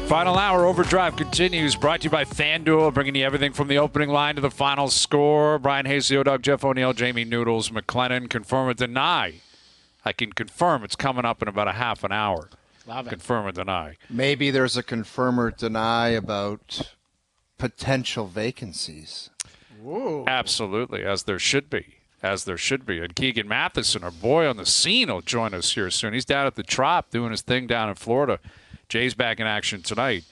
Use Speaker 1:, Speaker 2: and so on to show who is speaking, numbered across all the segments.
Speaker 1: Final hour OverDrive continues, brought to you by FanDuel, bringing you everything from the opening line to the final score. Bryan Hayes, the O-Dog, Jeff O'Neill, Jamie Noodles, McLennan. Confirm or deny. I can confirm it's coming up in about a half an hour.
Speaker 2: Love it.
Speaker 1: Confirm or deny.
Speaker 3: Maybe there's a confirm or deny about potential vacancies.
Speaker 2: Ooh.
Speaker 1: Absolutely, as there should be. And Keegan Matheson, our boy on the scene, will join us here soon. He's down at the Trop doing his thing down in Florida. Jay's back in action tonight,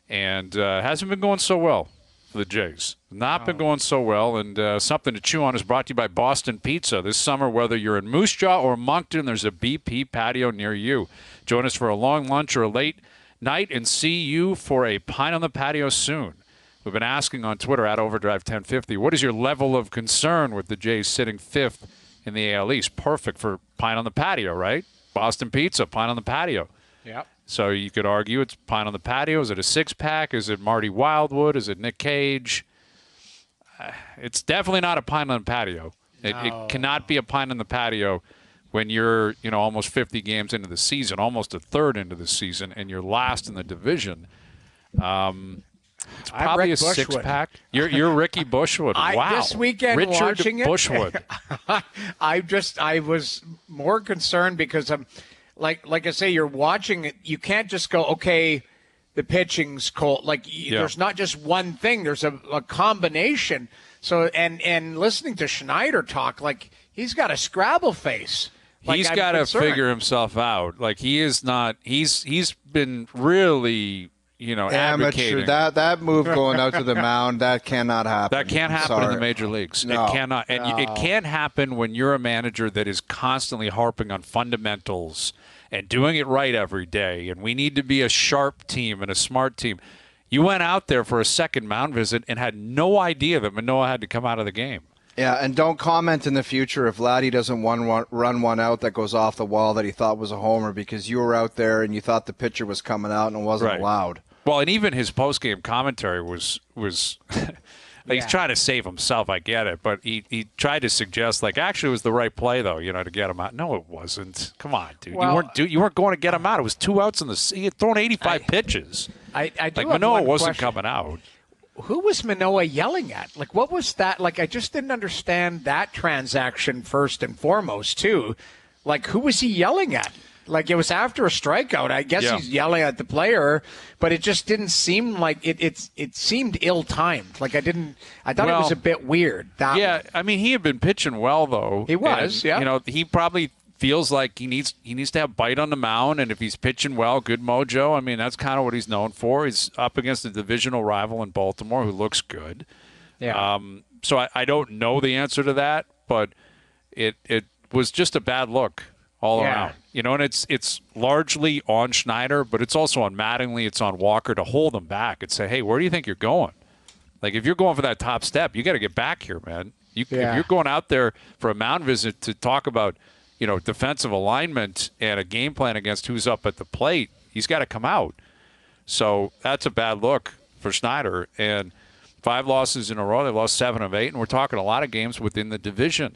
Speaker 1: and hasn't been going so well for the Jays. Not been going so well, and Something to Chew On is brought to you by Boston Pizza. This summer, whether you're in Moose Jaw or Moncton, there's a BP patio near you. Join us for a long lunch or a late night, and see you for a pint on the patio soon. We've been asking on Twitter at OverDrive 1050, what is your level of concern with the Jays sitting fifth in the AL East? Perfect for pint on the patio, right? Boston Pizza, pint on the patio.
Speaker 2: Yep.
Speaker 1: So you could argue it's pint on the patio. Is it a six-pack? Is it Marty Wildwood? Is it Nick Cage? It's definitely not a pint on the patio. It cannot be a pint on the patio when you're, almost 50 games into the season, almost a third into the season, and you're last in the division. It's probably a six-pack. You're Ricky Bushwood. Wow.
Speaker 2: This weekend
Speaker 1: Richard
Speaker 2: watching it,
Speaker 1: Bushwood.
Speaker 2: I was more concerned because I'm like I say, you're watching it. You can't just go, okay, the pitching's cold. There's not just one thing. There's a combination. So and listening to Schneider talk, he's got a Scrabble face.
Speaker 1: He's got to figure himself out. He is not. He's been really. Advocating.
Speaker 3: That move going out to the mound, that cannot happen.
Speaker 1: That can't happen in the major leagues.
Speaker 3: No.
Speaker 1: It cannot. And it can't happen when you're a manager that is constantly harping on fundamentals and doing it right every day. And we need to be a sharp team and a smart team. You went out there for a second mound visit and had no idea that Manoah had to come out of the game.
Speaker 3: Yeah, and don't comment in the future if Vladdy doesn't run one out that goes off the wall that he thought was a homer because you were out there and you thought the pitcher was coming out and it wasn't allowed.
Speaker 1: Well, and even his post-game commentary was he's trying to save himself. I get it, but he tried to suggest actually it was the right play though, to get him out. No, it wasn't. Come on, dude.
Speaker 2: Well,
Speaker 1: you weren't going to get him out. It was 2 outs he had thrown 85 pitches.
Speaker 2: I do have
Speaker 1: Manoah
Speaker 2: one
Speaker 1: wasn't
Speaker 2: question.
Speaker 1: coming out.
Speaker 2: Who was Manoah yelling at? What was that? I just didn't understand that transaction first and foremost too. Who was he yelling at? It was after a strikeout. I guess he's yelling at the player, but it just didn't seem like it seemed ill-timed. I thought it was a bit weird.
Speaker 1: He had been pitching well though.
Speaker 2: He was,
Speaker 1: and, he probably feels like he needs to have bite on the mound, and if he's pitching well, good mojo. That's kind of what he's known for. He's up against a divisional rival in Baltimore who looks good.
Speaker 2: Yeah.
Speaker 1: So I don't know the answer to that, but it was just a bad look all around. And it's largely on Schneider, but it's also on Mattingly, it's on Walker to hold them back and say, hey, where do you think you're going? If you're going for that top step, you got to get back here, man. If you're going out there for a mound visit to talk about, defensive alignment and a game plan against who's up at the plate, he's got to come out. So that's a bad look for Schneider. And 5 losses in a row. They lost 7 of 8, and we're talking a lot of games within the division,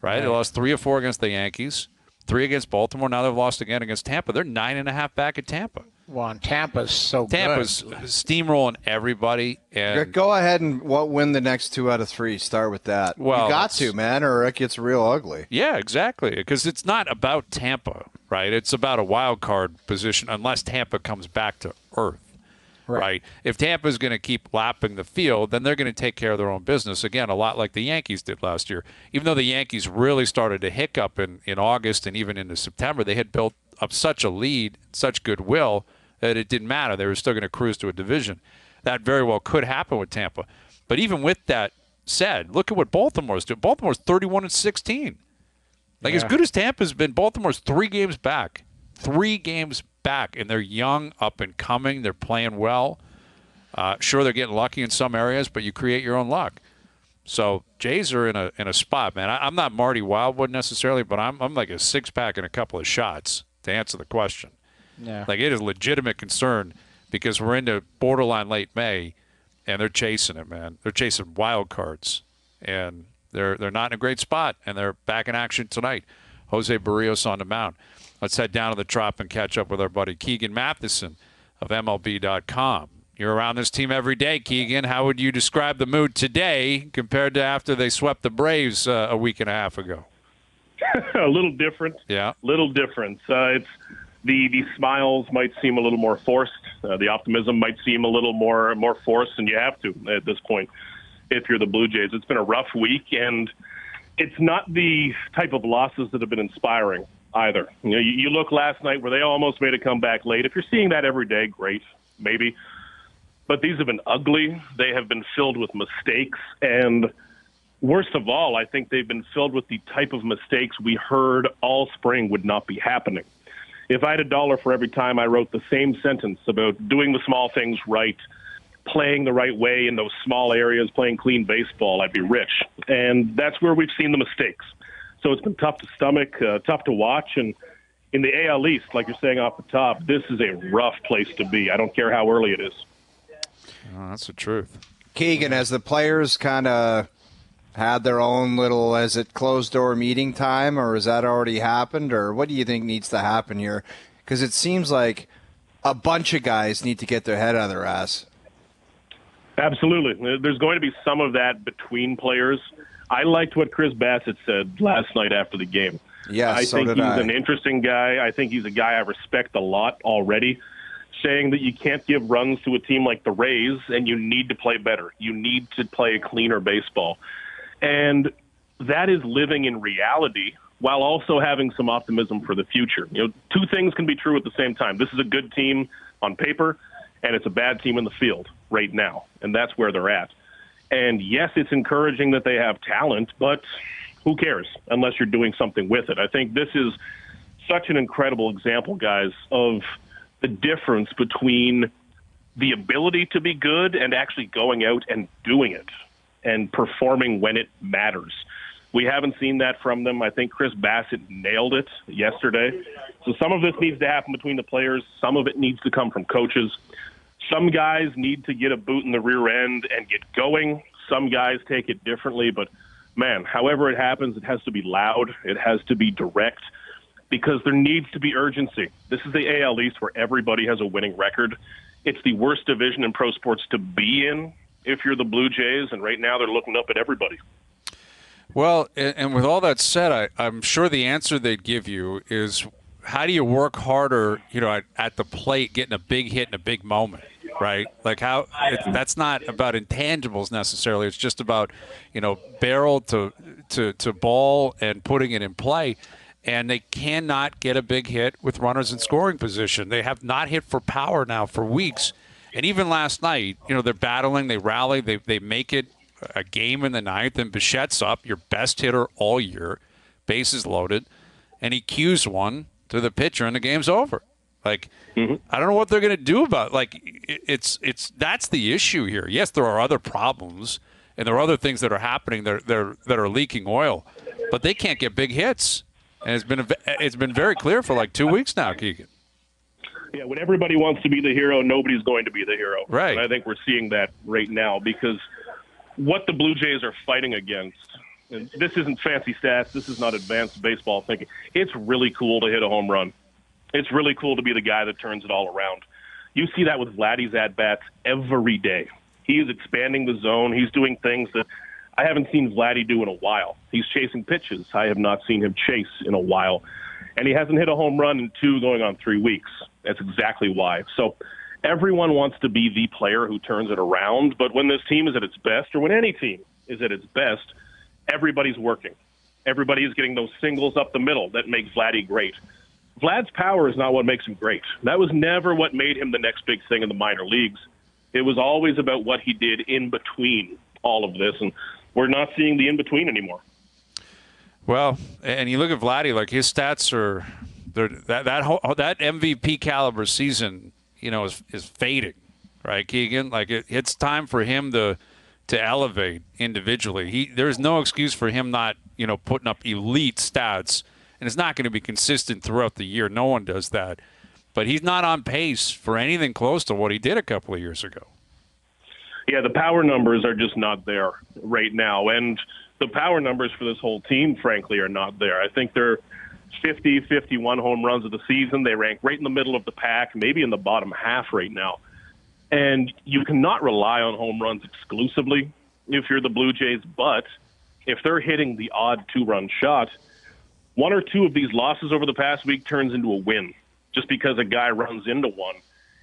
Speaker 1: right? They lost 3 or 4 against the Yankees, 3 against Baltimore. Now they've lost again against Tampa. They're 9.5 back at Tampa.
Speaker 2: Well, and Tampa's so
Speaker 1: Tampa's
Speaker 2: good.
Speaker 1: steamrolling everybody. And
Speaker 3: go ahead and win the next 2 out of 3. Start with that.
Speaker 1: Well,
Speaker 3: you got to, man, or it gets real ugly.
Speaker 1: Yeah, exactly. Because it's not about Tampa, right? It's about a wild card position unless Tampa comes back to earth. Right. If Tampa's going to keep lapping the field, then they're going to take care of their own business. Again, a lot like the Yankees did last year. Even though the Yankees really started to hiccup in August and even into September, they had built up such a lead, such goodwill, that it didn't matter. They were still going to cruise to a division. That very well could happen with Tampa. But even with that said, look at what Baltimore's doing. Baltimore's 31-16. As good as Tampa's been, Baltimore's 3 games back. 3 games back, and they're young, up and coming. They're playing well. Sure, they're getting lucky in some areas, but you create your own luck. So Jays are in a spot, man. I'm not Marty Wildwood necessarily, but I'm like a 6-pack and a couple of shots to answer the question.
Speaker 2: Yeah.
Speaker 1: It is a legitimate concern because we're into borderline late May, and they're chasing it, man. They're chasing wild cards, and they're not in a great spot, and they're back in action tonight. Jose Barrios on the mound. Let's head down to the Trop and catch up with our buddy Keegan Matheson. of MLB.com. You're around this team every day, Keegan. How would you describe the mood today compared to after they swept the Braves a week and a half ago?
Speaker 4: A little different.
Speaker 1: Yeah.
Speaker 4: Little different. It's the smiles might seem a little more forced. The optimism might seem a little more forced, and you have to at this point if you're the Blue Jays. It's been a rough week, and it's not the type of losses that have been inspiring either. You look last night where they almost made a comeback late. If you're seeing that every day, great, maybe. But these have been ugly. They have been filled with mistakes, and worst of all, I think they've been filled with the type of mistakes we heard all spring would not be happening. If I had $1 for every time I wrote the same sentence about doing the small things right, playing the right way in those small areas, playing clean baseball, I'd be rich. And that's where we've seen the mistakes. So it's been tough to stomach, tough to watch. And in the AL East, like you're saying off the top, this is a rough place to be. I don't care how early it is.
Speaker 1: Oh, that's the truth.
Speaker 3: Keegan, as the players kind of had their own little, is it closed-door meeting time, or has that already happened, or what do you think needs to happen here? Because it seems like a bunch of guys need to get their head out of their ass.
Speaker 4: Absolutely. There's going to be some of that between players. I liked what Chris Bassett said last night after the game.
Speaker 3: Yes,
Speaker 4: I
Speaker 3: so
Speaker 4: think
Speaker 3: did
Speaker 4: he's
Speaker 3: I.
Speaker 4: an interesting guy. I think he's a guy I respect a lot already, saying that you can't give runs to a team like the Rays and you need to play better. You need to play a cleaner baseball. And that is living in reality while also having some optimism for the future. Two things can be true at the same time. This is a good team on paper, and it's a bad team in the field right now, and that's where they're at. And yes, it's encouraging that they have talent, but who cares unless you're doing something with it? I think this is such an incredible example, guys, of the difference between the ability to be good and actually going out and doing it and performing when it matters. We haven't seen that from them. I think Chris Bassett nailed it yesterday. So some of this needs to happen between the players. Some of it needs to come from coaches. Some guys need to get a boot in the rear end and get going. Some guys take it differently. But, man, however it happens, it has to be loud. It has to be direct because there needs to be urgency. This is the AL East where everybody has a winning record. It's the worst division in pro sports to be in if you're the Blue Jays, and right now they're looking up at everybody.
Speaker 1: Well, and with all that said, I'm sure the answer they'd give you is how do you work harder, at the plate, getting a big hit in a big moment, right? Like that's not about intangibles necessarily. It's just about, barrel to ball and putting it in play. And they cannot get a big hit with runners in scoring position. They have not hit for power now for weeks. And even last night, they're battling, they rally, they make it a game in the ninth, and Bichette's up, your best hitter all year, bases loaded, and he cues one to the pitcher, and the game's over. Like, I don't know what they're going to do about it. It's that's the issue here. Yes, there are other problems, and there are other things that are happening that are leaking oil, but they can't get big hits. And it's been very clear for like 2 weeks now, Keegan.
Speaker 4: Yeah, when everybody wants to be the hero, nobody's going to be the hero.
Speaker 1: Right.
Speaker 4: And I think we're seeing that right now because what the Blue Jays are fighting against, and this isn't fancy stats, this is not advanced baseball thinking. It's really cool to hit a home run. It's really cool to be the guy that turns it all around. You see that with Vladdy's at-bats every day. He is expanding the zone. He's doing things that I haven't seen Vladdy do in a while. He's chasing pitches I have not seen him chase in a while. And he hasn't hit a home run in 2 going on 3 weeks. That's exactly why. So everyone wants to be the player who turns it around, but when this team is at its best, or when any team is at its best, everybody's working. Everybody is getting those singles up the middle that make Vladdy great. Vlad's power is not what makes him great. That was never what made him the next big thing in the minor leagues. It was always about what he did in between all of this, and we're not seeing the in-between anymore.
Speaker 1: Well, and you look at Vladdy, like his stats are that MVP caliber season, is fading, right, Keegan? Like it's time for him to elevate individually. There's no excuse for him not, putting up elite stats, and it's not going to be consistent throughout the year. No one does that, but he's not on pace for anything close to what he did a couple of years ago.
Speaker 4: Yeah, the power numbers are just not there right now, and the power numbers for this whole team, frankly, are not there. I think they're 50, 51 home runs of the season. They rank right in the middle of the pack, maybe in the bottom half right now. And you cannot rely on home runs exclusively if you're the Blue Jays, but if they're hitting the odd 2-run shot, one or two of these losses over the past week turns into a win just because a guy runs into one.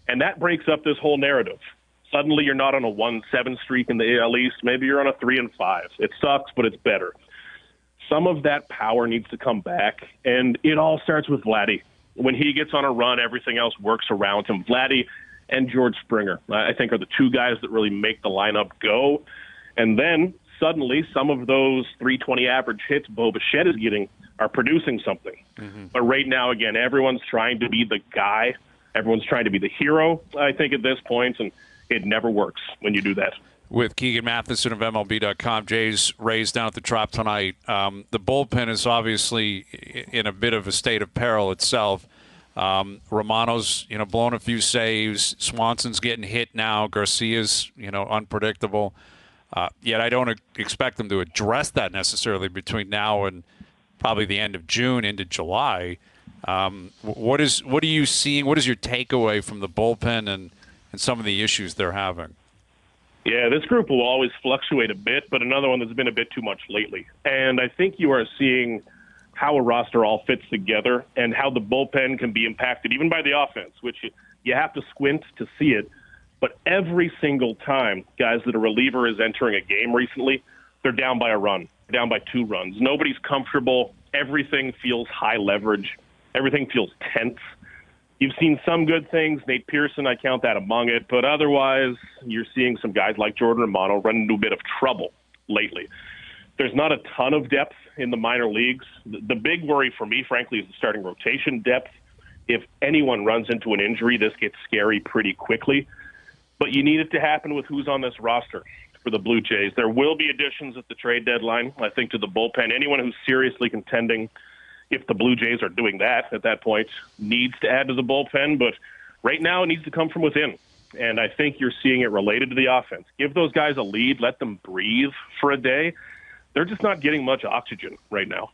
Speaker 4: And that breaks up this whole narrative. Suddenly you're not on a 1-7 streak in the AL East. Maybe you're on a 3-5. It sucks, but it's better. Some of that power needs to come back, and it all starts with Vladdy. When he gets on a run, everything else works around him. Vladdy and George Springer, I think, are the two guys that really make the lineup go. And then suddenly some of those 320 average hits Bo Bichette is getting are producing something. Mm-hmm. But right now, again, everyone's trying to be the guy. Everyone's trying to be the hero, I think, at this point, and it never works when you do that.
Speaker 1: With Keegan Matheson of MLB.com, Jays Rays down at the Trop tonight. The bullpen is obviously in a bit of a state of peril itself. Romano's, blowing a few saves. Swanson's getting hit now. Garcia's, unpredictable. Yet I don't expect them to address that necessarily between now and probably the end of June into July. What are you seeing? What is your takeaway from the bullpen and some of the issues they're having?
Speaker 4: Yeah, this group will always fluctuate a bit, but another one that's been a bit too much lately. And I think you are seeing how a roster all fits together and how the bullpen can be impacted even by the offense, which you have to squint to see it. But every single time, guys, that a reliever is entering a game recently, they're down by a run, down by 2 runs. Nobody's comfortable. Everything feels high leverage. Everything feels tense. You've seen some good things. Nate Pearson, I count that among it. But otherwise, you're seeing some guys like Jordan Romano run into a bit of trouble lately. There's not a ton of depth in the minor leagues. The big worry for me, frankly, is the starting rotation depth. If anyone runs into an injury, this gets scary pretty quickly. But you need it to happen with who's on this roster for the Blue Jays. There will be additions at the trade deadline, I think, to the bullpen. Anyone who's seriously contending, if the Blue Jays are doing that at that point, needs to add to the bullpen. But right now it needs to come from within. And I think you're seeing it related to the offense. Give those guys a lead. Let them breathe for a day. They're just not getting much oxygen right now.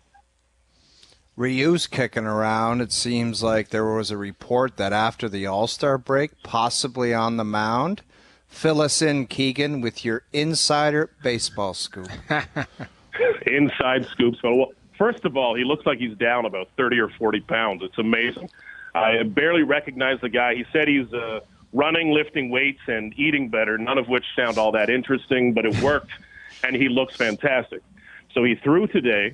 Speaker 3: Ryu's kicking around. It seems like there was a report that after the All-Star break, possibly on the mound. Fill us in, Keegan, with your insider baseball scoop.
Speaker 4: Inside scoops. Well, first of all, he looks like he's down about 30 or 40 pounds. It's amazing. I barely recognize the guy. He said he's running, lifting weights, and eating better, none of which sound all that interesting, but it worked, and he looks fantastic. So he threw today.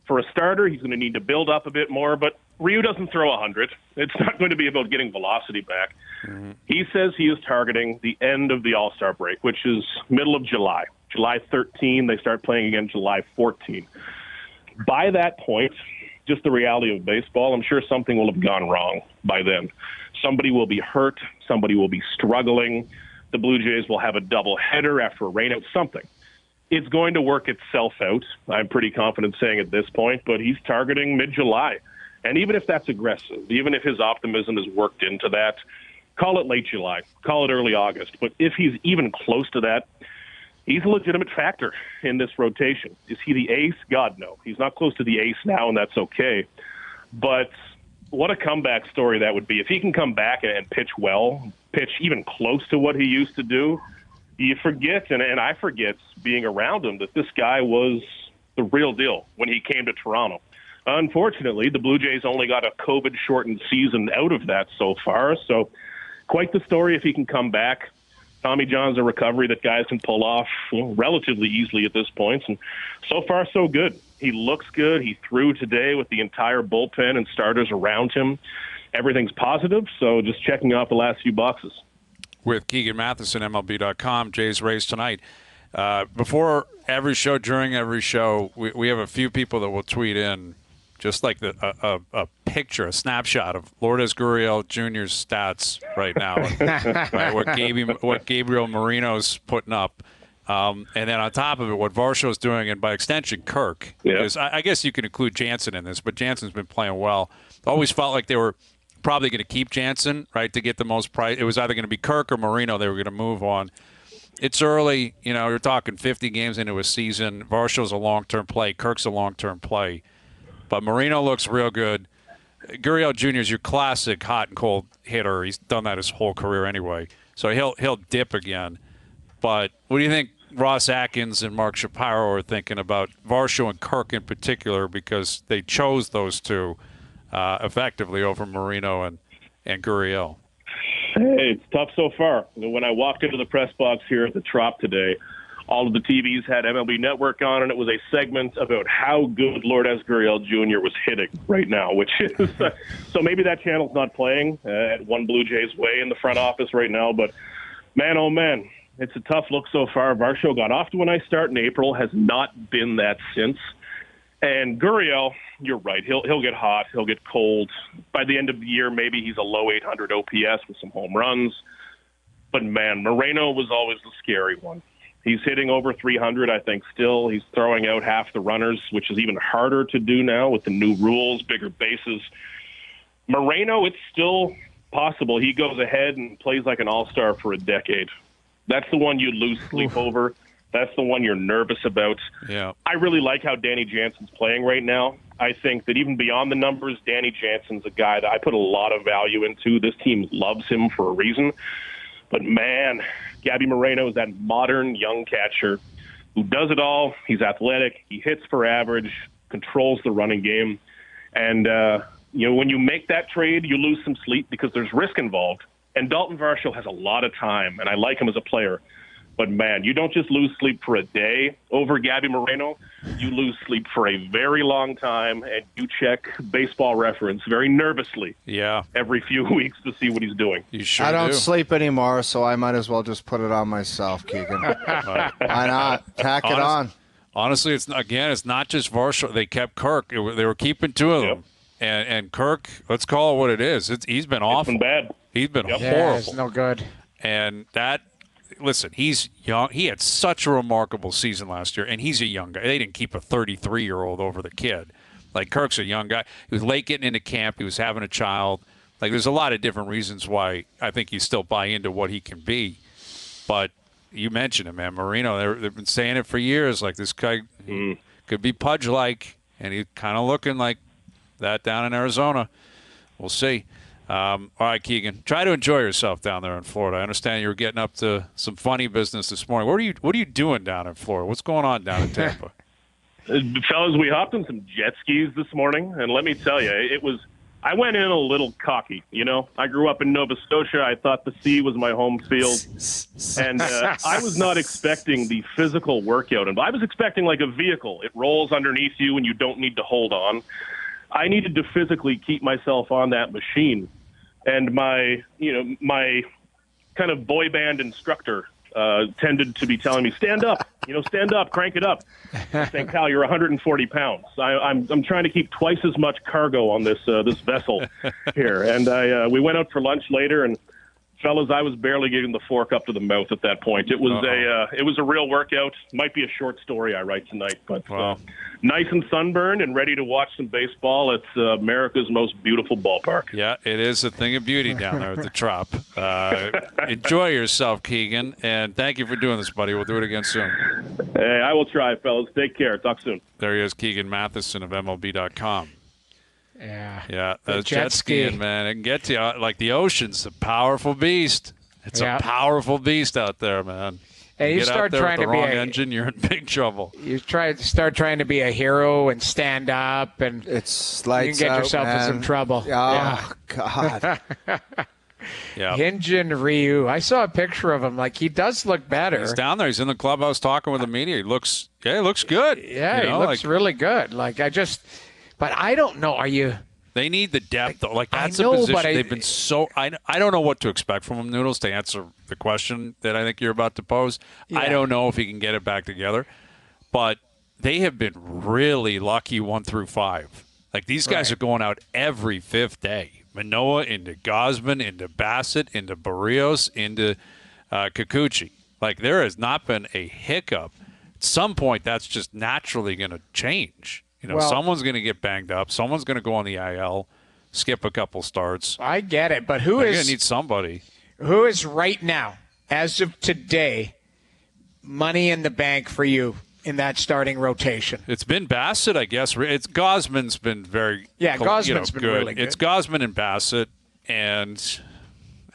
Speaker 4: For a starter, he's going to need to build up a bit more, but Ryu doesn't throw 100. It's not going to be about getting velocity back. Mm-hmm. He says he is targeting the end of the All-Star break, which is middle of July. July 13, they start playing again July 14. By that point, just the reality of baseball, I'm sure something will have gone wrong by then. Somebody will be hurt. Somebody will be struggling. The Blue Jays will have a doubleheader after a rainout, something. It's going to work itself out, I'm pretty confident saying at this point, but he's targeting mid-July. And even if that's aggressive, even if his optimism is worked into that, call it late July, call it early August. But if he's even close to that, he's a legitimate factor in this rotation. Is he the ace? God, no. He's not close to the ace now, and that's okay. But what a comeback story that would be. If he can come back and pitch well, pitch even close to what he used to do, you forget, and I forget being around him, that this guy was the real deal when he came to Toronto. Unfortunately, the Blue Jays only got a COVID-shortened season out of that so far, so quite the story if he can come back. Tommy John's a recovery that guys can pull off relatively easily at this point, and so far so good. He looks good. He threw today with the entire bullpen and starters around him. Everything's positive, so just checking off the last few boxes.
Speaker 1: With Keegan Matheson, MLB.com, Jays Rays tonight. Before every show, during every show, we have a few people that will tweet in just like a picture, a snapshot of Lourdes Gurriel Jr.'s stats right now, right? What Gabriel Marino's putting up. And then on top of it, what Varsho's doing, and by extension, Kirk.
Speaker 4: Yeah.
Speaker 1: Because I guess you can include Jansen in this, but Jansen's been playing well. Always felt like they were probably going to keep Jansen, right, to get the most price. It was either going to be Kirk or Marino they were going to move on. It's early. You're talking 50 games into a season. Varsho's a long-term play. Kirk's a long-term play. But Marino looks real good. Gurriel Jr. is your classic hot and cold hitter. He's done that his whole career anyway. So he'll dip again. But what do you think Ross Atkins and Mark Shapiro are thinking about Varsho and Kirk in particular, because they chose those two effectively over Marino and Gurriel?
Speaker 4: Hey, it's tough so far. When I walked into the press box here at the Trop today, all of the TVs had MLB Network on, and it was a segment about how good Lourdes Gurriel Jr. was hitting right now, which is so maybe that channel's not playing at One Blue Jays Way in the front office right now. But man, oh man, it's a tough look so far. Varsho got off to a nice start in April, has not been that since. And Gurriel, you're right. He'll get hot. He'll get cold. By the end of the year, maybe he's a low 800 OPS with some home runs. But man, Moreno was always the scary one. He's hitting over 300, I think, still. He's throwing out half the runners, which is even harder to do now with the new rules, bigger bases. Moreno, it's still possible he goes ahead and plays like an all-star for a decade. That's the one you lose sleep over. That's the one you're nervous about.
Speaker 1: Yeah.
Speaker 4: I really like how Danny Jansen's playing right now. I think that even beyond the numbers, Danny Jansen's a guy that I put a lot of value into. This team loves him for a reason. But, man, Gabby Moreno is that modern young catcher who does it all. He's athletic. He hits for average, controls the running game. And, when you make that trade, you lose some sleep because there's risk involved. And Dalton Varsho has a lot of time, and I like him as a player. But, man, you don't just lose sleep for a day over Gabby Moreno. You lose sleep for a very long time, and you check Baseball Reference very nervously every few weeks to see what he's doing.
Speaker 1: You sure
Speaker 3: I don't
Speaker 1: do.
Speaker 3: sleep anymore, so I might as well just put it on myself, Keegan. Why not? Tack it on.
Speaker 1: Honestly, it's not just Varsho. They kept Kirk. They were keeping two of them. And Kirk, let's call it what it is. He's been awful.
Speaker 4: It's been bad.
Speaker 1: He's been horrible.
Speaker 2: Yeah, it's no good.
Speaker 1: And that – listen, he's young. He had such a remarkable season last year, and he's a young guy. They didn't keep a 33-year-old over the kid. Like, Kirk's a young guy. He was late getting into camp. He was having a child. Like, there's a lot of different reasons why I think you still buy into what he can be. But you mentioned him, man. Marino, they've been saying it for years. Like, this guy could be Pudge-like, and he's kind of looking like that down in Arizona. We'll see. All right, Keegan, try to enjoy yourself down there in Florida. I understand you were getting up to some funny business this morning. What are you doing down in Florida? What's going on down in Tampa?
Speaker 4: Fellas, we hopped on some jet skis this morning, and let me tell you, I went in a little cocky. I grew up in Nova Scotia. I thought the sea was my home field, and I was not expecting the physical workout. And I was expecting like a vehicle. It rolls underneath you, and you don't need to hold on. I needed to physically keep myself on that machine. And my kind of boy band instructor tended to be telling me, stand up, crank it up. I saying, pal, you're 140 pounds. I'm trying to keep twice as much cargo on this vessel here. And we went out for lunch later, and fellas, I was barely getting the fork up to the mouth at that point. It was a real workout. Might be a short story I write tonight, but nice and sunburned and ready to watch some baseball. It's America's most beautiful ballpark.
Speaker 1: Yeah, it is a thing of beauty down there at the Trop. Enjoy yourself, Keegan, and thank you for doing this, buddy. We'll do it again soon.
Speaker 4: Hey, I will try, fellas. Take care. Talk soon.
Speaker 1: There he is, Keegan Matheson of MLB.com.
Speaker 2: Yeah,
Speaker 1: that's jet skiing, man. It can get to you. Like, the ocean's a powerful beast. It's a powerful beast out there, man.
Speaker 2: And you start trying to be
Speaker 1: wrong engine, you're in big trouble.
Speaker 2: You start trying to be a hero and stand up, and
Speaker 3: it's lights
Speaker 2: you can get
Speaker 3: out,
Speaker 2: yourself
Speaker 3: man.
Speaker 2: in some trouble.
Speaker 3: Oh, God.
Speaker 2: Hyun-jin Ryu. I saw a picture of him. Like, he does look better.
Speaker 1: He's down there. He's in the clubhouse talking with the media. He looks good.
Speaker 2: Yeah, he looks really good. Like, but I don't know.
Speaker 1: They need the depth, though. Like, that's
Speaker 2: I know,
Speaker 1: a position
Speaker 2: but
Speaker 1: they've been so. I don't know what to expect from him, Noodles, to answer the question that I think you're about to pose.
Speaker 2: Yeah.
Speaker 1: I don't know if he can get it back together, but they have been really lucky 1 through 5. Like, these guys are going out every 5th day. Manoah into Gosman, into Bassett, into Barrios, into Kikuchi. Like, there has not been a hiccup. At some point, that's just naturally going to change. Someone's going to get banged up. Someone's going to go on the IL, skip a couple starts.
Speaker 2: I get it, but
Speaker 1: They're going to need somebody.
Speaker 2: Who is right now, as of today, money in the bank for you in that starting rotation?
Speaker 1: It's been Bassett, I guess. It's Gosman's been very
Speaker 2: Gosman's been
Speaker 1: good.
Speaker 2: really good.
Speaker 1: It's Gosman and Bassett, and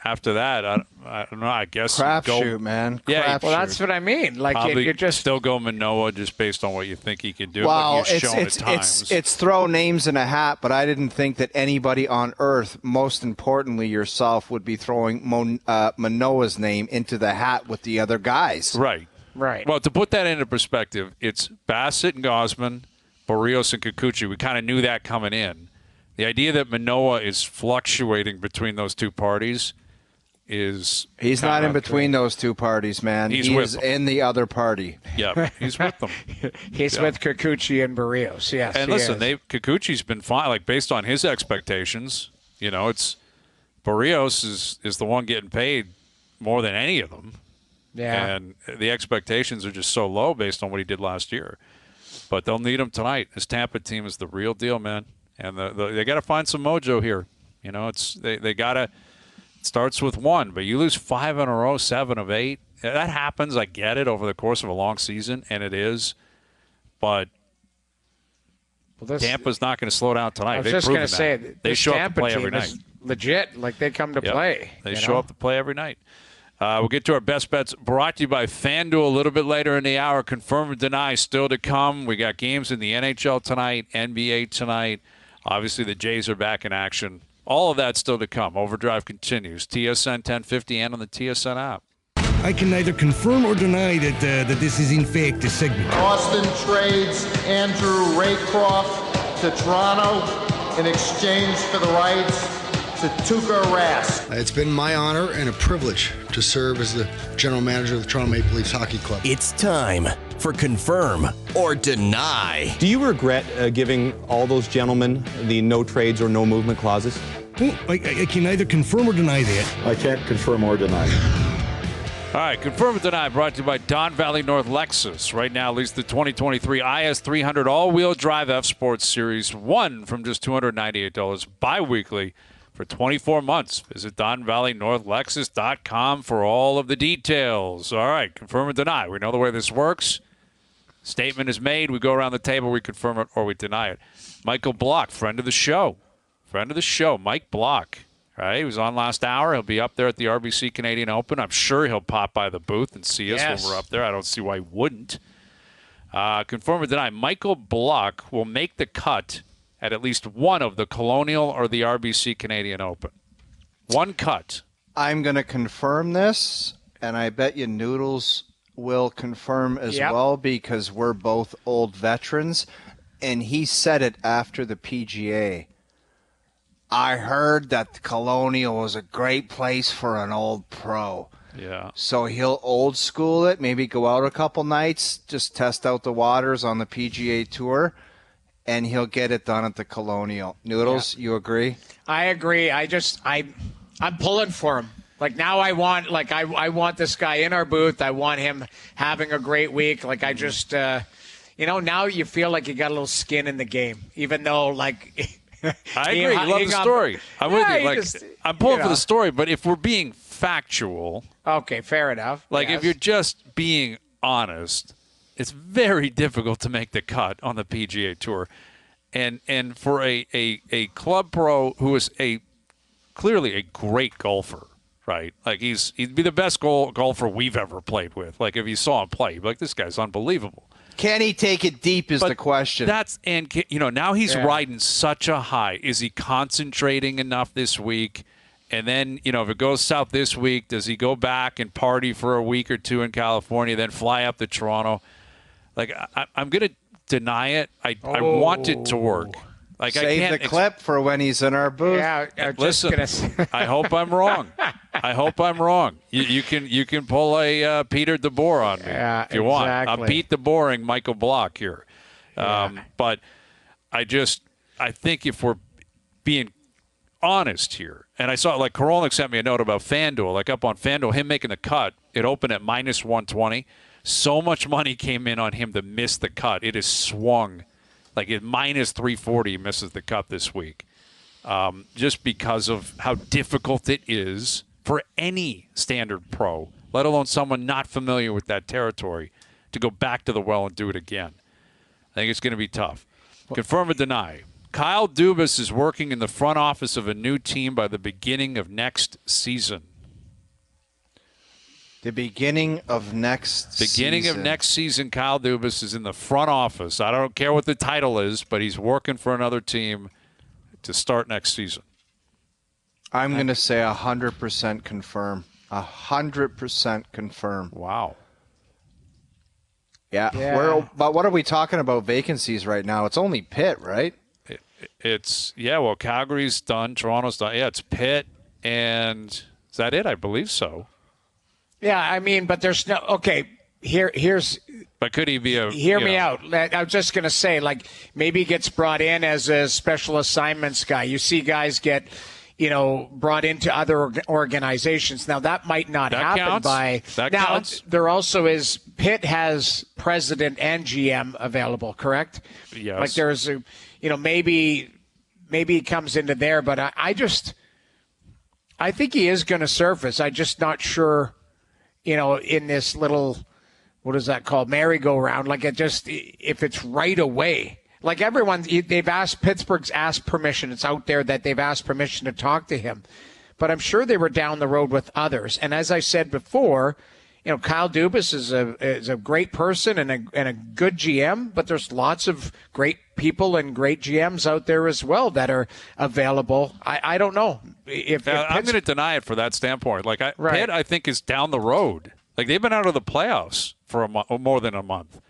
Speaker 1: after that, I don't know. I guess
Speaker 3: Crapshoot, man.
Speaker 1: Yeah,
Speaker 3: Crapshoot.
Speaker 2: Well, that's what I mean. Like
Speaker 1: probably
Speaker 2: you just
Speaker 1: still go Manoah just based on what you think he can do.
Speaker 3: Well,
Speaker 1: what he's shown at times.
Speaker 3: it's throw names in a hat, but I didn't think that anybody on earth, most importantly yourself, would be throwing Manoah's name into the hat with the other guys.
Speaker 1: Right. Well, to put that into perspective, it's Bassett and Gosman, Barrios and Kikuchi. We kind of knew that coming in. The idea that Manoah is fluctuating between those two parties is
Speaker 3: he's not in between those two parties, man. He's in the other party.
Speaker 1: Yeah, he's with them.
Speaker 2: He's with Kikuchi and Barrios. Yes,
Speaker 1: and listen, Kikuchi's been fine. Like based on his expectations, it's Barrios is the one getting paid more than any of them.
Speaker 2: Yeah,
Speaker 1: and the expectations are just so low based on what he did last year. But they'll need him tonight. This Tampa team is the real deal, man, and they got to find some mojo here. They got to. It starts with one, but you lose 5 in a row, 7 of 8. That happens. I get it over the course of a long season, and it is. But Tampa's not going to slow down tonight.
Speaker 2: I was just going to say,
Speaker 1: they show up to play every
Speaker 2: night. Legit, like they come to play.
Speaker 1: They show up to play every night. We'll get to our best bets brought to you by FanDuel a little bit later in the hour. Confirm or deny still to come. We got games in the NHL tonight, NBA tonight. Obviously, the Jays are back in action. All of that still to come. OverDrive continues. TSN 1050 and on the TSN app.
Speaker 5: I can neither confirm or deny that this is in fact a segment.
Speaker 6: Austin trades Andrew Raycroft to Toronto in exchange for the rights to Tuukka Rask.
Speaker 7: It's been my honor and a privilege to serve as the general manager of the Toronto Maple Leafs Hockey Club.
Speaker 8: It's time for Confirm or Deny.
Speaker 9: Do you regret giving all those gentlemen the no trades or no movement clauses?
Speaker 5: Well, I can neither confirm or deny that.
Speaker 10: I can't confirm or deny.
Speaker 1: All right, Confirm or Deny brought to you by Don Valley North Lexus. Right now, lease the 2023 IS300 all-wheel drive F-Sports Series 1 from just $298 bi-weekly for 24 months. Visit DonValleyNorthLexus.com for all of the details. All right, confirm or deny. We know the way this works. Statement is made. We go around the table. We confirm it or we deny it. Michael Block, friend of the show. Mike Block. All right, he was on last hour. He'll be up there at the RBC Canadian Open. I'm sure he'll pop by the booth and see us when we're up there. I don't see why he wouldn't. Confirm or deny. Michael Block will make the cut at least one of the Colonial or the RBC Canadian Open. One cut.
Speaker 3: I'm going to confirm this, and I bet you Noodles will confirm as well because we're both old veterans. And he said it after the PGA. I heard that the Colonial was a great place for an old pro.
Speaker 1: Yeah.
Speaker 3: So he'll old school it, maybe go out a couple nights, just test out the waters on the PGA Tour. And he'll get it done at the Colonial. Noodles, you agree?
Speaker 2: I agree. I'm pulling for him. Like now I want this guy in our booth. I want him having a great week. Like I just now you feel like you got a little skin in the game, even though like
Speaker 1: I agree. You love the story. I'm with you. I'm pulling for the story, but if we're being factual,
Speaker 2: okay, fair enough.
Speaker 1: If you're just being honest, it's very difficult to make the cut on the PGA Tour. And for a club pro who is clearly a great golfer, right? Like he'd be the best golfer we've ever played with. Like if you saw him play, you'd be like, this guy's unbelievable.
Speaker 3: Can he take it deep is the question.
Speaker 1: Now he's riding such a high. Is he concentrating enough this week? And then, if it goes south this week, does he go back and party for a week or two in California, then fly up to Toronto? Like, I'm going to deny it. I want it to work. Like,
Speaker 3: Save the clip for when he's in our booth.
Speaker 2: Yeah,
Speaker 1: listen, I hope I'm wrong. You can pull a Peter DeBoer on me if you want. I'm Pete the Boring Michael Block here. But I think if we're being honest here, and I saw like Korolnik sent me a note about FanDuel, like up on FanDuel, him making the cut, it opened at minus 120. So much money came in on him to miss the cut. It has swung. Like at minus 340, he misses the cut this week. Just because of how difficult it is for any standard pro, let alone someone not familiar with that territory, to go back to the well and do it again. I think it's going to be tough. Confirm or deny. Kyle Dubas is working in the front office of a new team by the beginning of next season.
Speaker 3: The beginning of next
Speaker 1: season, Kyle Dubas is in the front office. I don't care what the title is, but he's working for another team to start next season.
Speaker 3: I'm going to say 100% confirm. 100% confirm.
Speaker 1: Wow.
Speaker 3: Yeah. But what are we talking about vacancies right now? It's only Pitt, right?
Speaker 1: Well, Calgary's done. Toronto's done. Yeah, it's Pitt. And is that it? I believe so.
Speaker 2: Yeah, I mean, but there's no – okay, here's –
Speaker 1: But could he be a –
Speaker 2: Hear me out. I was just going to say, like, maybe he gets brought in as a special assignments guy. You see guys get – brought into other organizations. Now, that might not happen
Speaker 1: counts.
Speaker 2: There also is Pitt has president and GM available, correct?
Speaker 1: Yes.
Speaker 2: Like there's a, maybe he comes into there, but I think he is going to surface. I'm just not sure, in this little, what is that called? Merry-go-round. Like if it's right away. Like Pittsburgh's asked permission. It's out there that they've asked permission to talk to him. But I'm sure they were down the road with others. And as I said before, Kyle Dubas is a great person and a good GM, but there's lots of great people and great GMs out there as well that are available. I don't know.
Speaker 1: I'm going to deny it for that standpoint. Like Pitt, I think, is down the road. Like they've been out of the playoffs for more than a month.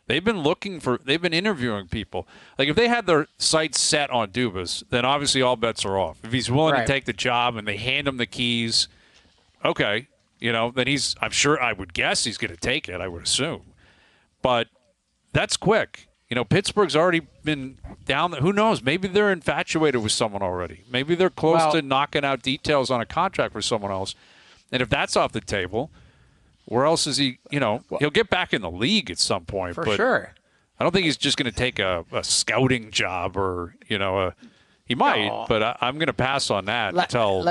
Speaker 1: They've been interviewing people. Like, if they had their sights set on Dubas, then obviously all bets are off. If he's willing to take the job and they hand him the keys, okay, then I would guess he's going to take it, I would assume. But that's quick. Pittsburgh's already been down. Who knows? Maybe they're infatuated with someone already. Maybe they're close to knocking out details on a contract for someone else. And if that's off the table, where else is he? He'll get back in the league at some point.
Speaker 2: For sure.
Speaker 1: I don't think he's just going to take a scouting job or, he might, but I'm going to pass on that until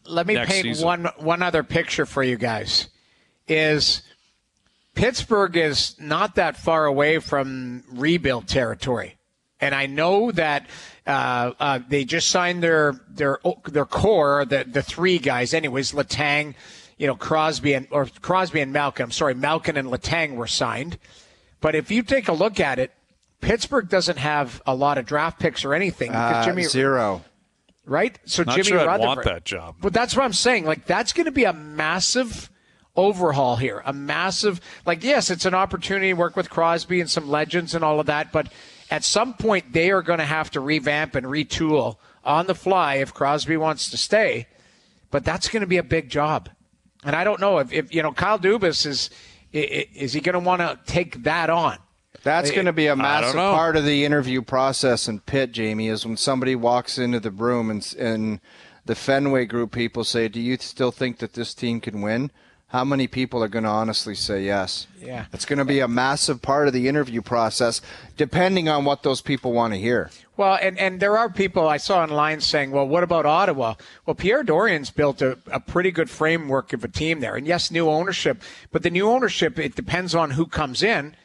Speaker 2: let me paint
Speaker 1: season.
Speaker 2: one other picture for you guys. Is Pittsburgh is not that far away from rebuild territory. And I know that they just signed their core, the three guys anyways, Letang, Crosby and Malkin. I'm sorry, Malkin and Letang were signed. But if you take a look at it, Pittsburgh doesn't have a lot of draft picks or anything.
Speaker 3: Zero.
Speaker 2: Right? So
Speaker 1: Not
Speaker 2: Jimmy
Speaker 1: sure I'd
Speaker 2: Rutherford
Speaker 1: want that job.
Speaker 2: But that's what I'm saying. Like, that's going to be a massive overhaul here. A massive, yes, it's an opportunity to work with Crosby and some legends and all of that. But at some point, they are going to have to revamp and retool on the fly if Crosby wants to stay. But that's going to be a big job. And I don't know if Kyle Dubas is he going to want to take that on?
Speaker 3: That's going to be a massive part of the interview process in Pitt, Jamie, is when somebody walks into the room and the Fenway Group people say, do you still think that this team can win? How many people are going to honestly say yes?
Speaker 2: Yeah.
Speaker 3: It's going to be a massive part of the interview process, depending on what those people want to hear.
Speaker 2: Well, and there are people I saw online saying, well, what about Ottawa? Well, Pierre Dorian's built a pretty good framework of a team there. And yes, new ownership. But the new ownership, it depends on who comes in.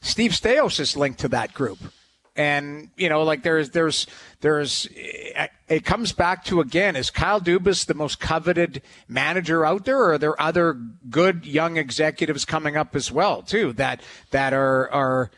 Speaker 2: Steve Staios is linked to that group. And, there's it comes back to, again, is Kyle Dubas the most coveted manager out there, or are there other good young executives coming up as well, too, that are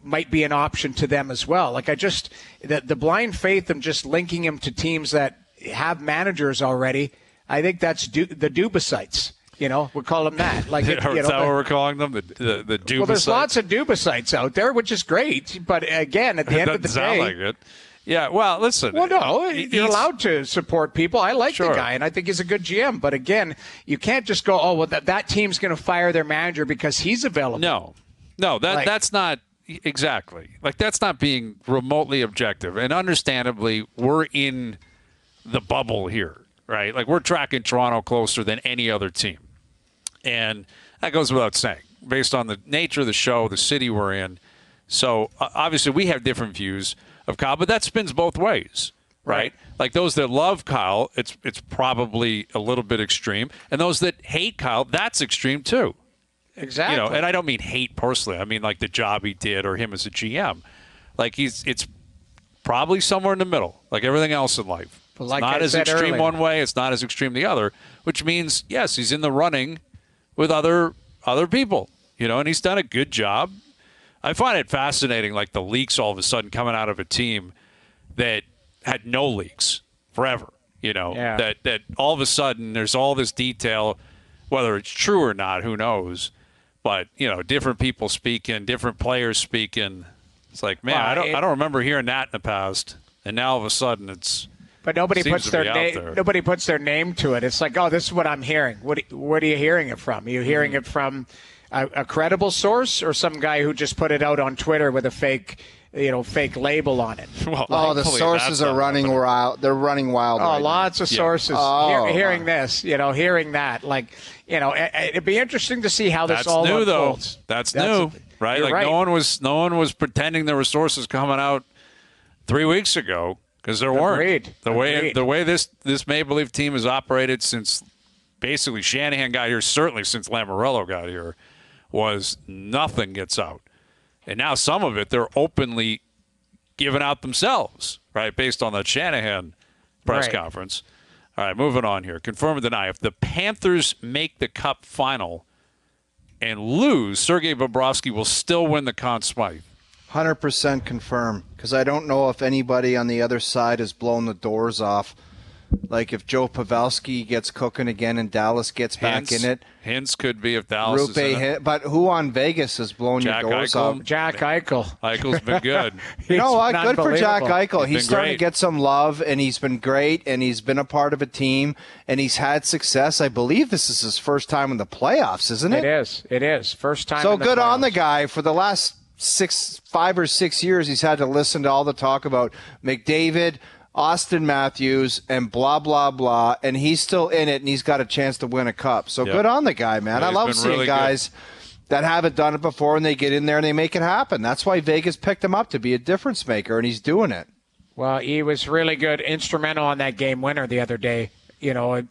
Speaker 2: might be an option to them as well? Like, the blind faith of just linking him to teams that have managers already, I think that's the Dubasites. We call them that. Like,
Speaker 1: is that what we're calling them? The Dubasites?
Speaker 2: Well, there's lots of Dubasites out there, which is great. But again, at the end of the day,
Speaker 1: sound like it. Yeah. Well, listen.
Speaker 2: Well, no, you're allowed to support people. I like the guy, and I think he's a good GM. But again, you can't just go, oh, well, that team's going to fire their manager because he's available.
Speaker 1: No, that's not exactly. Like, that's not being remotely objective. And understandably, we're in the bubble here, right? Like, we're tracking Toronto closer than any other team. And that goes without saying, based on the nature of the show, the city we're in. So, obviously, we have different views of Kyle, but that spins both ways, right? Like, those that love Kyle, it's probably a little bit extreme. And those that hate Kyle, that's extreme too.
Speaker 2: Exactly.
Speaker 1: And I don't mean hate personally. I mean like the job he did or him as a GM. Like it's probably somewhere in the middle, like everything else in life. It's
Speaker 2: like
Speaker 1: not
Speaker 2: I
Speaker 1: as
Speaker 2: said
Speaker 1: extreme
Speaker 2: earlier.
Speaker 1: one way. It's not as extreme the other, which means, yes, he's in the running with other people, and he's done a good job. I find it fascinating, like the leaks all of a sudden coming out of a team that had no leaks forever, that all of a sudden there's all this detail, whether it's true or not, who knows, but, different people speaking, different players speaking. It's like, man, I don't remember hearing that in the past, and now all of a sudden it's.
Speaker 2: But nobody
Speaker 1: seems
Speaker 2: puts
Speaker 1: to
Speaker 2: their
Speaker 1: be out
Speaker 2: name.
Speaker 1: there.
Speaker 2: Nobody puts their name to it. It's like, oh, this is what I'm hearing. What are you hearing it from? Are you hearing it from a credible source or some guy who just put it out on Twitter with a fake label on it?
Speaker 1: Well,
Speaker 3: the sources are running wild. They're running wild.
Speaker 2: Oh,
Speaker 3: right
Speaker 2: lots of sources hearing this. Hearing that. Like, it'd be interesting to see how this
Speaker 1: That's
Speaker 2: all
Speaker 1: new,
Speaker 2: unfolds.
Speaker 1: though. That's new, right?
Speaker 2: You're
Speaker 1: Like no one was pretending there were sources coming out 3 weeks ago because there weren't.
Speaker 2: Agreed.
Speaker 1: The way this Maple Leaf team has operated since basically Shanahan got here, certainly since Lamoriello got here, was nothing gets out, and now some of it they're openly giving out themselves, right? Based on that Shanahan press conference. All right, moving on here. Confirm or deny. If the Panthers make the Cup final and lose, Sergei Bobrovsky will still win the Conn Smythe.
Speaker 3: 100% confirm, because I don't know if anybody on the other side has blown the doors off. Like if Joe Pavelski gets cooking again and Dallas gets back in it.
Speaker 1: Hints could be if Dallas is in it.
Speaker 3: But who on Vegas has blown
Speaker 1: Jack
Speaker 3: your doors
Speaker 1: Eichel.
Speaker 3: off?
Speaker 2: Jack Eichel.
Speaker 1: Eichel's been good.
Speaker 3: You know what? Good for Jack
Speaker 2: Unbelievable.
Speaker 3: Eichel. He's starting to get some love, and he's been great, and he's been a part of a team, and he's had success. I believe this is his first time in the playoffs, isn't it?
Speaker 2: It is. First time
Speaker 3: So
Speaker 2: in the
Speaker 3: good on
Speaker 2: playoffs.
Speaker 3: the guy. For the last 5 or 6 years, he's had to listen to all the talk about McDavid, Austin Matthews, and blah, blah, blah, and he's still in it, and he's got a chance to win a cup. So good on the guy, man.
Speaker 1: Yeah,
Speaker 3: I love
Speaker 1: been
Speaker 3: seeing
Speaker 1: really
Speaker 3: guys that haven't done it before, and they get in there and they make it happen. That's why Vegas picked him up to be a difference maker, and he's doing it.
Speaker 2: Well, he was really good, instrumental on that game winner the other day.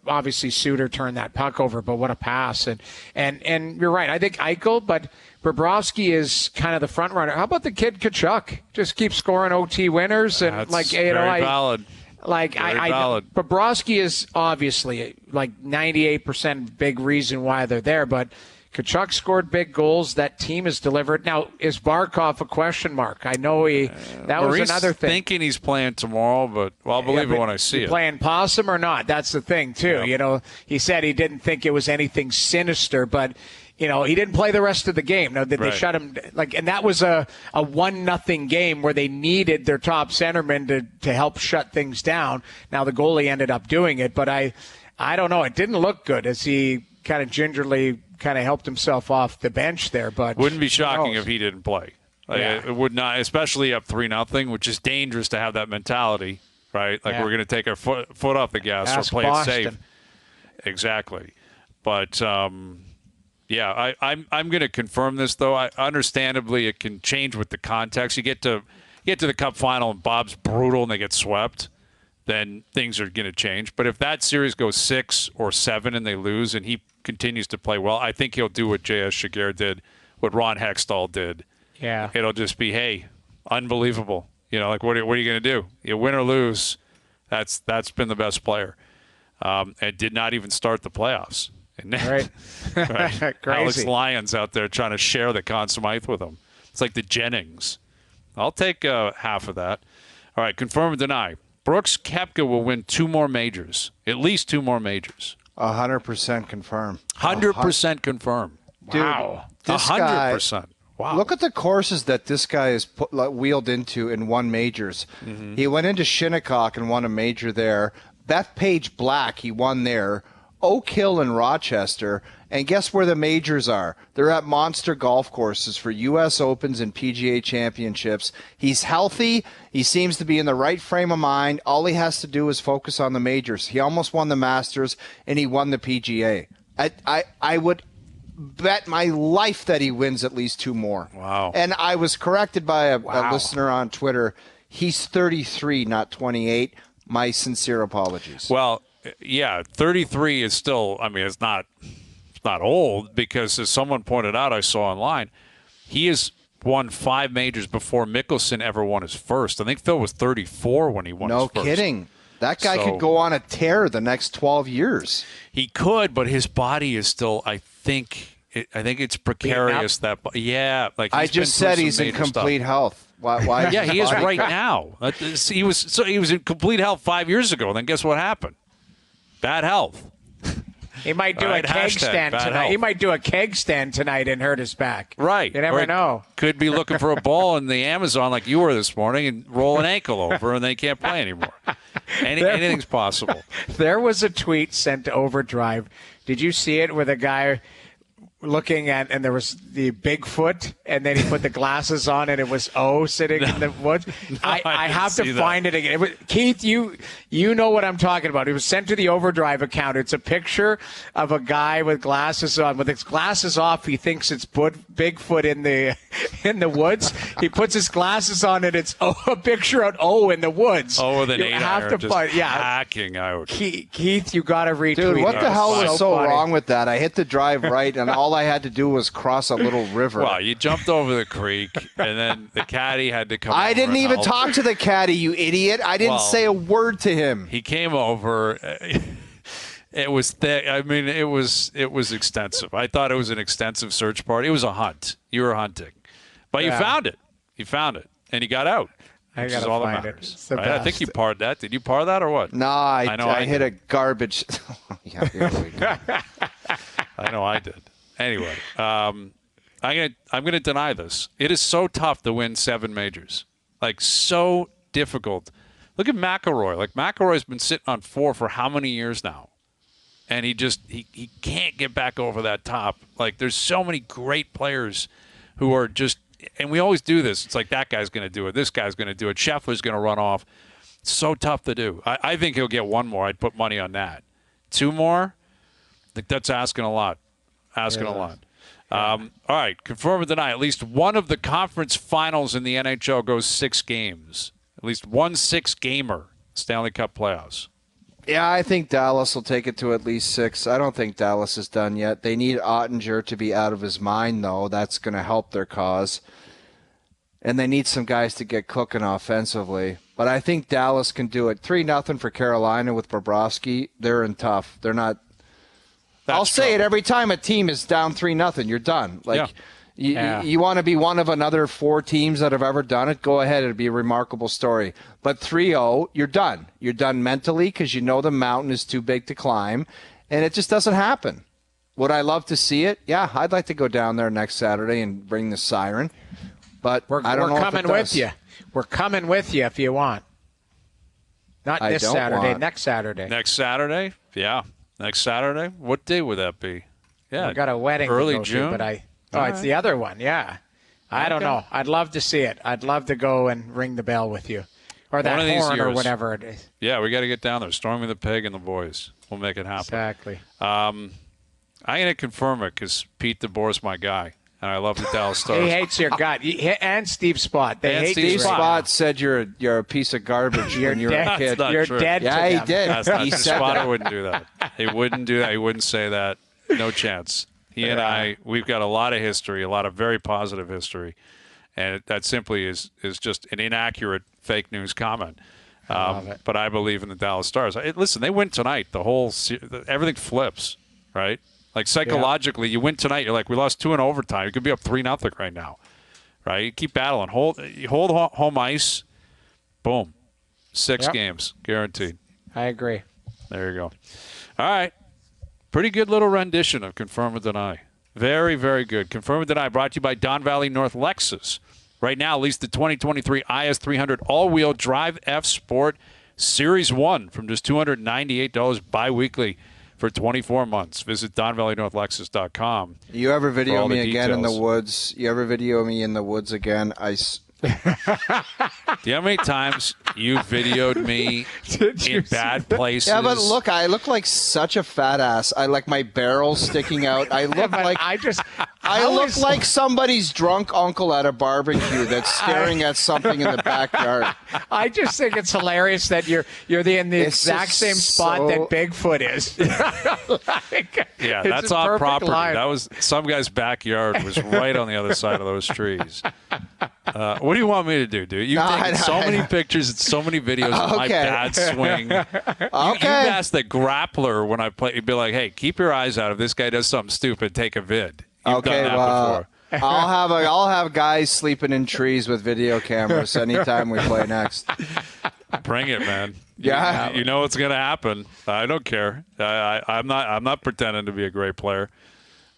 Speaker 2: Obviously Suter turned that puck over, but what a pass. And you're right. I think Eichel, but Bobrovsky is kind of the front runner. How about the kid Tkachuk? Just keep scoring OT winners and
Speaker 1: That's very valid. Valid.
Speaker 2: Bobrovsky is obviously like 98% big reason why they're there, but Tkachuk scored big goals. That team has delivered. Now, is Barkov a question mark? I know that was another thing.
Speaker 1: Thinking he's playing tomorrow, but I'll believe it when I see it.
Speaker 2: Playing possum or not? That's the thing too.
Speaker 1: Yeah.
Speaker 2: He said he didn't think it was anything sinister, but he didn't play the rest of the game. No, they shut him and that was a 1-0 game where they needed their top centerman to help shut things down. Now the goalie ended up doing it, but I don't know. It didn't look good as he kind of gingerly kind of helped himself off the bench there. But
Speaker 1: wouldn't be shocking if he didn't play.
Speaker 2: Yeah.
Speaker 1: It would not, especially up 3-0, which is dangerous to have that mentality, right? Like we're going to take our foot off the gas
Speaker 2: Ask
Speaker 1: or play
Speaker 2: Boston.
Speaker 1: it safe. Exactly. But I'm going to confirm this though. Understandably, it can change with the context. You get to the Cup final and Bob's brutal and they get swept, then things are going to change. But if that series goes 6 or 7 and they lose and he continues to play well, I think he'll do what J.S. Shiger did, what Ron Hextall did.
Speaker 2: Yeah.
Speaker 1: It'll just be, hey, unbelievable. Like what are you going to do? You win or lose. That's been the best player. And did not even start the playoffs.
Speaker 2: Right.
Speaker 1: Right.
Speaker 2: Crazy.
Speaker 1: Alex Lyons out there trying to share the Conn Smythe with him. It's like the Jennings. I'll take half of that. All right, confirm or deny. Brooks Koepka will win 2 more majors, at least 2 more majors.
Speaker 3: 100% confirm.
Speaker 1: 100% confirm.
Speaker 3: Dude,
Speaker 2: Wow.
Speaker 3: this
Speaker 1: 100%.
Speaker 3: guy,
Speaker 1: Wow.
Speaker 3: look at the courses that this guy has wheeled into and won majors.
Speaker 1: Mm-hmm.
Speaker 3: He went into Shinnecock and won a major there. Bethpage Black, he won there. Oak Hill in Rochester. And guess where the majors are? They're at monster golf courses for U.S. Opens and PGA Championships. He's healthy. He seems to be in the right frame of mind. All he has to do is focus on the majors. He almost won the Masters, and he won the PGA. I would bet my life that he wins at least 2 more.
Speaker 1: Wow.
Speaker 3: And I was corrected by a listener on Twitter. He's 33, not 28. My sincere apologies.
Speaker 1: Well, yeah, 33 is still, it's not not old because, as someone pointed out, I saw online, he has won 5 majors before Mickelson ever won his first. I think Phil was 34 when he won his first.
Speaker 3: No kidding. That guy could go on a tear the next 12 years.
Speaker 1: He could, but his body is still, I think it's precarious. Like
Speaker 3: I just said he's in complete health. Why?
Speaker 1: Yeah, he is right now. He was in complete health 5 years ago. Then guess what happened? Bad health.
Speaker 2: He might do a keg stand tonight.
Speaker 1: Health.
Speaker 2: He might do a keg stand tonight and hurt his back.
Speaker 1: Right.
Speaker 2: You never know.
Speaker 1: Could be looking for a ball in the Amazon like you were this morning and roll an ankle over, and then he can't play anymore. Anything's possible.
Speaker 2: There was a tweet sent to OverDrive. Did you see it with a guy looking at, and there was the Bigfoot, and then he put the glasses on, and it was sitting in the woods. I have to find it again. Keith, you know what I'm talking about. It was sent to the OverDrive account. It's a picture of a guy with glasses on. With his glasses off, he thinks it's Bigfoot in the woods. He puts his glasses on, and it's a picture of in the woods.
Speaker 1: With an 8-iron just hacking out.
Speaker 2: Keith, you got to retweet.
Speaker 3: Dude, what the hell was so
Speaker 2: funny.
Speaker 3: wrong with that? I hit the drive right, and all I had to do was cross a little river.
Speaker 1: Well, you jumped over the creek, and then the caddy had to come over.
Speaker 3: I didn't even talk to the caddy, you idiot. I didn't say a word to him.
Speaker 1: He came over. It was thick. I mean, it was extensive. I thought it was an extensive search party. It was a hunt. You were hunting. But you found it. You found it. And you got out. Which is all that matters. Right? I think you parred that. Did you par that or what?
Speaker 3: No, I hit a garbage. Yeah, here we go.
Speaker 1: I know I did. Anyway, I'm gonna deny this. It is so tough to win 7 majors. Like, so difficult. Look at McIlroy. Like, McIlroy's been sitting on 4 for how many years now? And he can't get back over that top. Like, there's so many great players who are just, and we always do this. It's like, that guy's going to do it. This guy's going to do it. Scheffler's going to run off. It's so tough to do. I think he'll get 1 more. I'd put money on that. 2 more? I think that's asking a lot. A lot. All right, confirm or deny. At least one of the conference finals in the NHL goes 6 games. At least one 6-gamer Stanley Cup playoffs.
Speaker 3: Yeah, I think Dallas will take it to at least 6. I don't think Dallas is done yet. They need Ottinger to be out of his mind, though. That's going to help their cause. And they need some guys to get cooking offensively. But I think Dallas can do it. 3-0 for Carolina with Bobrovsky. They're in tough. They're not. I'll say it every time a team is down 3-0, you're done. Like, you want to be one of another 4 teams that have ever done it, go ahead. It'd be a remarkable story. But 3-0, you're done. You're done mentally because you know the mountain is too big to climb, and it just doesn't happen. Would I love to see it? Yeah, I'd like to go down there next Saturday and bring the siren. But I don't know if it does.
Speaker 2: We're coming with you. We're coming with you if you want. Not this Saturday, next Saturday.
Speaker 1: Next Saturday? Yeah. Next Saturday? What day would that be? Yeah,
Speaker 2: I got a wedding
Speaker 1: early
Speaker 2: to go
Speaker 1: June.
Speaker 2: To, but it's the other one. Yeah, I don't know. I'd love to see it. I'd love to go and ring the bell with you, or that horn, or whatever it is.
Speaker 1: Yeah, we got to get down there. Stormy the Pig and the boys. We'll make it happen.
Speaker 2: Exactly.
Speaker 1: I'm going to confirm it because Pete DeBoer's my guy, and I love the Dallas Stars.
Speaker 2: He hates your guy. And Steve Spott. They hate
Speaker 3: Steve Spott said you're a piece of garbage when you were a kid.
Speaker 2: You're dead.
Speaker 3: Yeah, he did.
Speaker 1: He said Spott wouldn't do that. He wouldn't do that. He wouldn't say that. No chance. He and I, we've got a lot of history, a lot of very positive history, and that simply is just an inaccurate fake news comment. But I believe in the Dallas Stars. Listen, they win tonight. Everything flips, right? Like, psychologically, you win tonight. You're like, we lost 2 in overtime. You could be up 3-0 right now, right? You keep battling. Hold home ice. Boom. 6 games guaranteed.
Speaker 2: I agree.
Speaker 1: There you go. All right. Pretty good little rendition of Confirm or Deny. Very, very good. Confirm or Deny brought to you by Don Valley North Lexus. Right now, lease the 2023 IS300 all-wheel drive F Sport Series 1 from just $298 bi-weekly for 24 months. Visit DonValleyNorthLexus.com.
Speaker 3: You ever video me again in the
Speaker 1: details.
Speaker 3: woods? You ever video me in the woods again?
Speaker 1: Do you know how many times you videoed me in bad places?
Speaker 3: Yeah, but look, I look like such a fat ass. I like my barrel sticking out. I look like I look like somebody's drunk uncle at a barbecue that's staring at something in the backyard.
Speaker 2: I just think it's hilarious that you're in the exact same spot that Bigfoot is.
Speaker 1: Yeah, that's off property. That was some guy's backyard was right on the other side of those trees. What do you want me to do, dude? You've taken so many pictures and so many videos of my bad swing. You've asked the grappler when I play, you'd be like, hey, keep your eyes out. If this guy does something stupid, take a vid. You've done that before.
Speaker 3: I'll have guys sleeping in trees with video cameras anytime we play next.
Speaker 1: Bring it, man.
Speaker 3: Yeah,
Speaker 1: you know what's going to happen. I don't care. I'm not pretending to be a great player.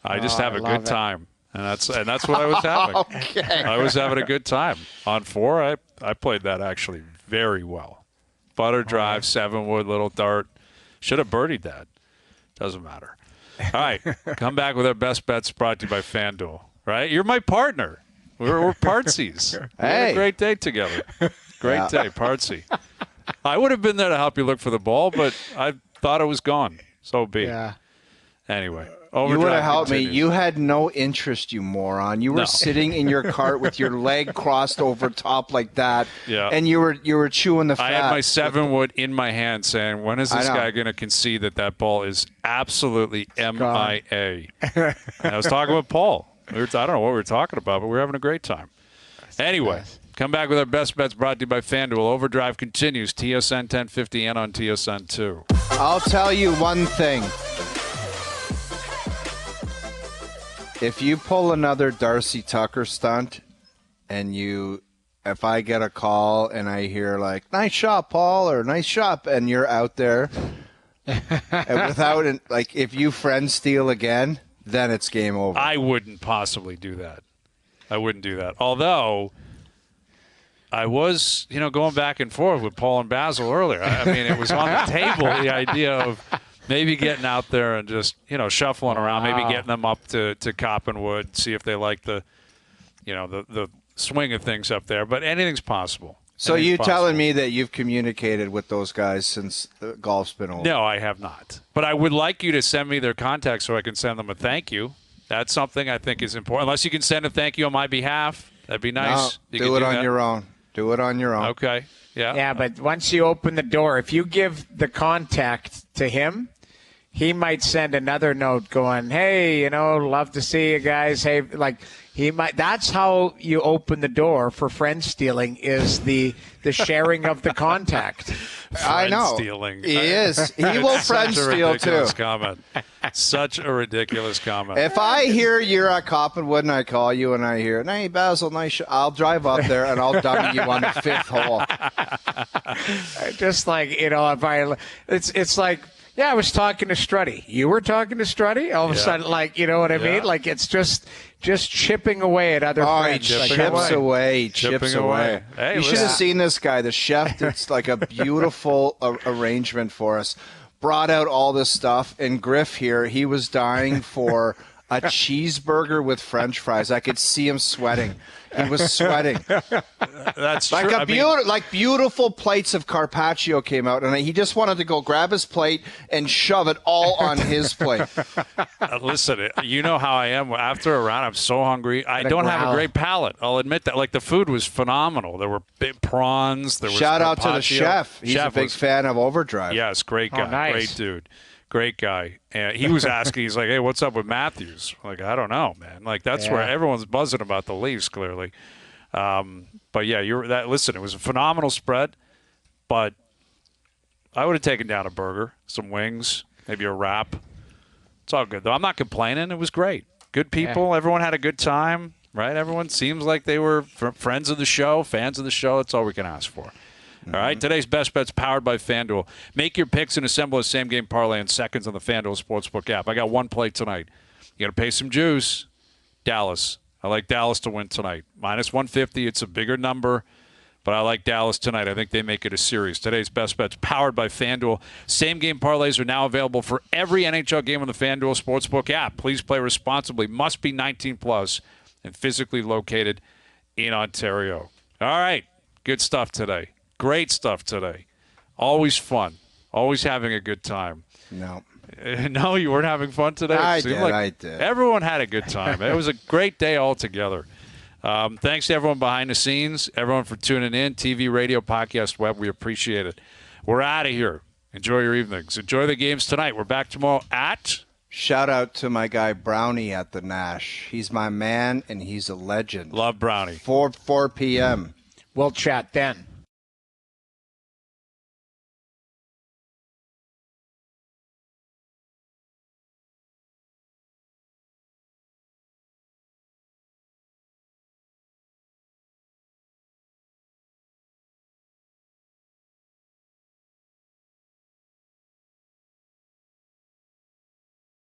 Speaker 1: I just have a good time, and that's what I was having.
Speaker 3: Okay.
Speaker 1: I was having a good time on 4. I played that actually very well. Butter drive, 7-wood, little dart. Should have birdied that. Doesn't matter. All right, come back with our best bets brought to you by FanDuel. Right, you're my partner. We're partsies. We had a great day together. Great day, partsy. I would have been there to help you look for the ball, but I thought it was gone. So be it. Anyway, OverDrive
Speaker 3: you would have helped
Speaker 1: continues.
Speaker 3: me. You had no interest, you moron. You were sitting in your cart with your leg crossed over top like that, and you were chewing the fat.
Speaker 1: I had my 7-wood in my hand saying, when is this guy going to concede that ball is absolutely MIA? And I was talking with Paul. I don't know what we were talking about, but we were having a great time. Anyway, come back with our best bets brought to you by FanDuel. OverDrive continues, TSN 1050 and on TSN 2.
Speaker 3: I'll tell you one thing. If you pull another Darcy Tucker stunt and if I get a call and I hear like, nice shot, Paul, or nice shot, and you're out there and if you friend steal again, then it's game over.
Speaker 1: I wouldn't possibly do that. I wouldn't do that. Although I was, going back and forth with Paul and Basil earlier. I mean, it was on the table, the idea of maybe getting out there and just, shuffling around, maybe getting them up to Coppenwood, see if they like the swing of things up there. But anything's possible.
Speaker 3: So you telling me that you've communicated with those guys since the golf's been over?
Speaker 1: No, I have not. But I would like you to send me their contacts so I can send them a thank you. That's something I think is important. Unless you can send a thank you on my behalf, that'd be nice.
Speaker 3: No, do it on your own. Do it on your own.
Speaker 1: Okay. Yeah.
Speaker 2: Yeah, but once you open the door, if you give the contact to him, he might send another note going, hey, love to see you guys. Hey, he might. That's how you open the door for friend stealing, is the sharing of the contact.
Speaker 3: I know.
Speaker 1: Stealing.
Speaker 3: He is. He will friend steal too.
Speaker 1: Comment. Such a ridiculous comment.
Speaker 3: If I hear you're at Coppenwood and I call you and I hear, hey, Basil, nice shot, I'll drive up there and I'll dummy you on the 5th hole.
Speaker 2: Just if it's like, yeah, I was talking to Strutty. You were talking to Strutty? All of a sudden, you know what I mean? Like, it's just chipping away at other friends.
Speaker 3: He chips away.
Speaker 1: Hey,
Speaker 3: you should have seen this guy. The chef, it's like a beautiful arrangement for us. Brought out all this stuff. And Griff here, he was dying for a cheeseburger with French fries. I could see him sweating. He was sweating.
Speaker 1: That's
Speaker 3: like
Speaker 1: true.
Speaker 3: Beautiful plates of Carpaccio came out, and he just wanted to go grab his plate and shove it all on his plate.
Speaker 1: Listen, you know how I am. After a round, I'm so hungry. I don't have a great palate. I'll admit that. Like, the food was phenomenal. There were big prawns. There was
Speaker 3: Shout out to the
Speaker 1: Carpaccio.
Speaker 3: chef. He's a big fan of OverDrive.
Speaker 1: Yes, great guy.
Speaker 2: Oh, nice.
Speaker 1: Great dude. Great guy. And he was asking, he's like, hey, what's up with Matthews? Like, I don't know, man. Like, that's where everyone's buzzing about the Leafs, clearly. But, yeah, listen, it was a phenomenal spread, but I would have taken down a burger, some wings, maybe a wrap. It's all good, though. I'm not complaining. It was great. Good people. Yeah. Everyone had a good time, right? Everyone seems like they were friends of the show, fans of the show. That's all we can ask for. All right, today's best bet's powered by FanDuel. Make your picks and assemble a same-game parlay in seconds on the FanDuel Sportsbook app. I got one play tonight. You got to pay some juice. Dallas. I like Dallas to win tonight. Minus 150. It's a bigger number, but I like Dallas tonight. I think they make it a series. Today's best bet's powered by FanDuel. Same-game parlays are now available for every NHL game on the FanDuel Sportsbook app. Please play responsibly. Must be 19+ and physically located in Ontario. All right, good stuff today. Great stuff today. Always fun. Always having a good time.
Speaker 3: No.
Speaker 1: No, you weren't having fun today?
Speaker 3: I did.
Speaker 1: Everyone had a good time. It was a great day altogether. Thanks to everyone behind the scenes, everyone for tuning in, TV, radio, podcast, web. We appreciate it. We're out of here. Enjoy your evenings. Enjoy the games tonight. We're back tomorrow at...
Speaker 3: Shout out to my guy Brownie at the Nash. He's my man, and he's a legend.
Speaker 1: Love Brownie.
Speaker 3: 4 p.m.
Speaker 2: We'll chat then.